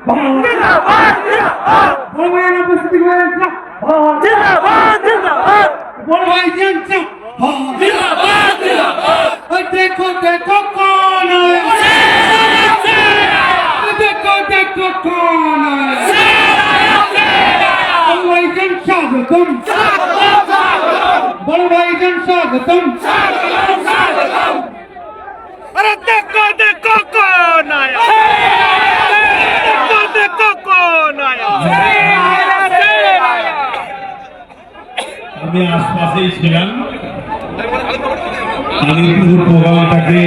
বড় ভাই উপস্থিতি করেন বড় ভাই দেখো দেখো কোন দেখো দেখো কোন ভাইজান স্বাগতম বড় ভাইজান স্বাগতম अरे देखो देखो कौन आया देखो देखो कौन आया আমি আশপাশেই ছিলাম আমি পুরো প্রোগ্রামটাকে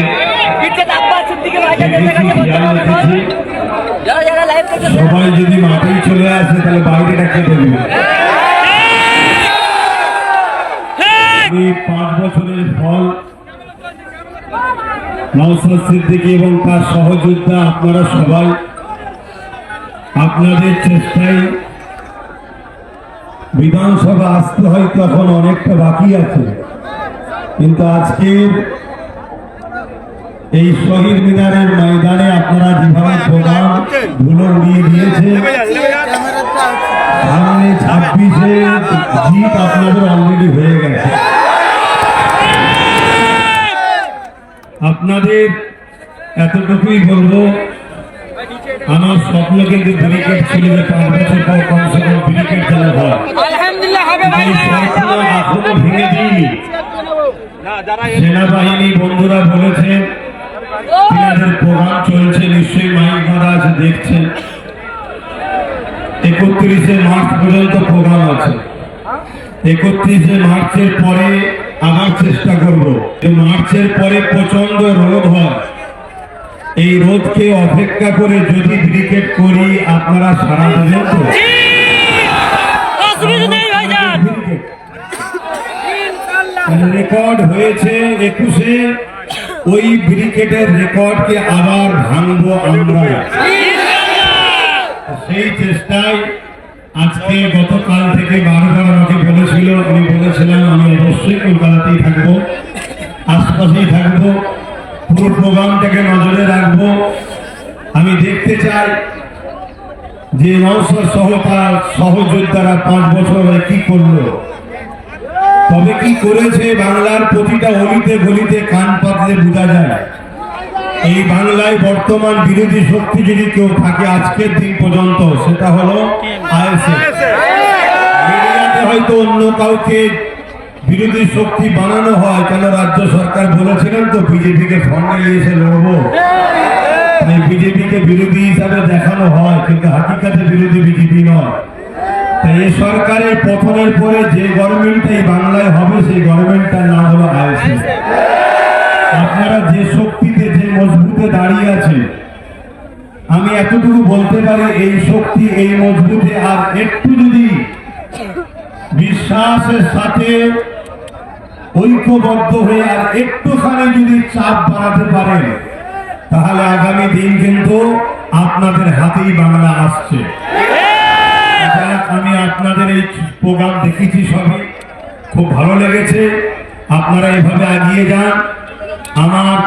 সবাই যদি মাঠেই চলে আসে তাহলে বাইরে ডাকিয়ে দেবে আমি 5 বছরের ফল নওশাদ সিদ্দিকী এবং তার সহযোদ্ধা আপনারা সবাই আপনাদের চেষ্টায় বিধানসভা আসতে হয় তখন অনেকটা বাকি আছে, কিন্তু আজকের এই শহীদ মিনারের ময়দানে আপনারা যেভাবে প্রোগ্রাম ধুলো উড়িয়ে দিয়েছে, সামনে 26-এ জিত আপনাদের অলরেডি হয়ে গেছে। আপনাদের এতটুকুই বলবো, আমার স্বপ্ন কিন্তু ব্রিগেড ছিল যে 5 বছর পর কমসে কম ব্রিগেড চালু হয়। এখনো ভেঙে দিইনি। সেনাবাহিনী বন্ধুরা বলেছেন তিনাদের প্রোগ্রাম চলছে, নিশ্চয়ই মাইক বাঁধা আছে, দেখছেন 31শে মার্চ পর্যন্ত প্রোগ্রাম আছে। 31শে মার্চের পরে আবার চেষ্টা করব। মার্চের পরে প্রচন্ড রোদ হয়, এই রোদকে অপেক্ষা করে যদি ব্রিগেড করি আপনারা সারা দেবেন তো? রেকর্ড হয়েছে 21শে, ওই ব্রিগেডের রেকর্ডকে আবার ভাঙবো আমরা। সেই চেষ্টায় আজকে গতকাল থেকে বারবার আমাকে বলেছিল, আমি বলেছিলাম আমি অবশ্যই কলকাতাতেই থাকবো, আশপাশেই থাকবো, পুরো প্রোগ্রামটাকে নজরে রাখবো। আমি দেখতে চাই যে নওশাদ সহ তার সহযোদ্ধারা 5 বছর কি করলো, তবে কি করেছে বাংলার প্রতিটা অলিতে গলিতে কান পাতলে বোঝা যায়। এই বাংলায় বর্তমান বিরোধী শক্তি যদি কেউ থাকে আজকের দিন পর্যন্ত, সেটা হলো আইএসএফ। মিডিয়াতে হয়তো অন্য কাউকে বিরোধী শক্তি বানানো হয়, কেন রাজ্য সরকার বলেছিলেন তো বিজেপিকে ফন্ডে নিয়ে এসে লড়বো, তাই বিজেপিকে বিরোধী হিসাবে দেখানো হয়, কিন্তু হাকিকাতে বিরোধী বিজেপি নয়। তাই এই সরকারের পতনের পরে যে গভর্নমেন্টটা এই বাংলায় হবে, সেই গভর্নমেন্টটার নাম হলো আইএসএফ। আপনারা যে শক্তিতে, যে মজবুতে দাঁড়িয়ে আছে, আমি এতটুকু বলতে পারি এই শক্তি, এই মজবুতে আর একটু যদি বিশ্বাসের সাথে ঐক্যবদ্ধ হয়ে আর একটুখানি যদি চাপ বাড়াতে পারেন, তাহলে আগামী দিন কিন্তু আপনাদের হাতেই বাংলা আসছে। আমি আপনাদের এই প্রোগ্রাম দেখেছি, সবই খুব ভালো লেগেছে। আপনারা এভাবে এগিয়ে যান, আমার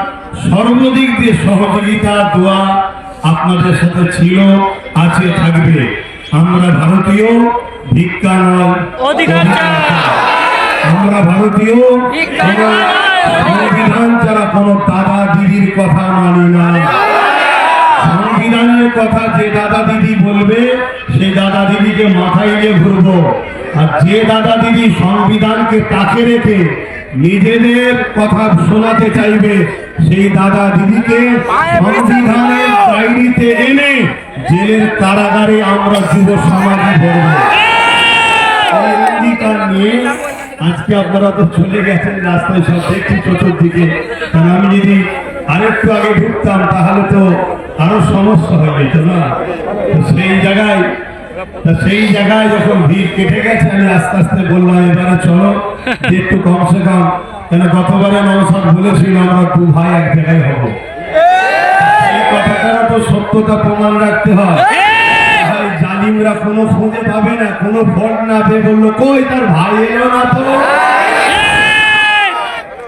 সর্বদিক দিয়ে সহযোগিতা দোয়া আপনাদের সাথে ছিল, আছে, থাকবে। আমরা ভারতীয়, ভিক্ষা নয় অধিকার, আমরা ভারতীয়, সংবিধান ছাড়া কোন দাদা দিদির কথা মানি না। সংবিধানের কথা যে দাদা দিদি বলবে, সেই দাদা দিদিকে মাথায় নিয়ে ঘুরবো, আর যে দাদা দিদি সংবিধানকে তাকে রেখে নিজেদের কথা শোনাতে চাইবে, সেই দাদা দিদিকে সংবিধানের ডায়েরিতে এনে জেলের কারাগারে আমরা যুব সমাধি করব। অঙ্গীকার নিয়ে আজকে আপনারা তো চলে গেছেন, রাস্তায় সব দেখছি চতুর্দিকে, কারণ আমি যদি আরেকটু আগে ঢুকতাম তাহলে তো আরো সমস্যা হয়ে যেত না। সেই জায়গায় যখন ভিড় কেটে গেছে, আমি আস্তে আস্তে বললাম এবারে চলো যে একটু কমসে কম, কেন গতবারে নওশাদ বলেছিল আমরা 2 ভাই এক জায়গায় হবো। এই কথাটা তো সত্যতা প্রমাণ রাখতে হয়। জালিমরা কোনো খুঁজে পাবে না, কোনো ভোট না পেয়ে বললো কই তার ভাই এলো না তো,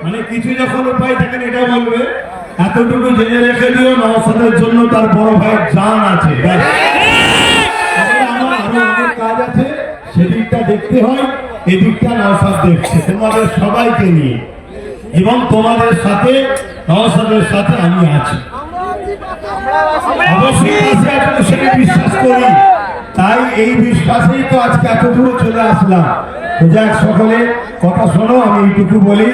মানে কিছু যখন উপায় থাকেন এটা বলবে। এতটুকু জেনে রেখে দিও, নওশাদের জন্য তার বড় ভাইয়ের জান আছে। দিকটা দেখতে হয়, এদিকটা নওশাদ দেখছে তোমাদের সবাইকে নিয়ে, এবং তোমাদের সাথে নওশাদের সাথে আমি আছি। অবশ্যই আছে এত সেটা বিশ্বাস করি, তাই এই বিশ্বাসেই তো আজকে এত দূরে চলে আসলাম। তো যাক, সকলে কথা শোনো, আমি এইটুকু বলি,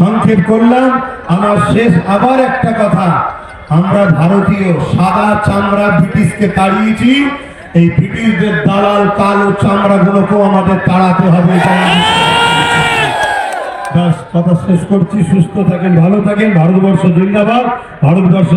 সংক্ষেপ করলাম। আমার শেষ আবার একটা কথা, আমরা ভারতীয় সাদা চামড়া ব্রিটিশকে তাড়িয়েছি, এই ব্রিটিশদের দালাল কালো চামড়া গুলোকেও আমাদের তাড়াতে হবে। ব্যাস, কথা শেষ করছি। সুস্থ থাকেন, ভালো থাকেন। ভারতবর্ষ জিন্দাবাদ। ভারতবর্ষ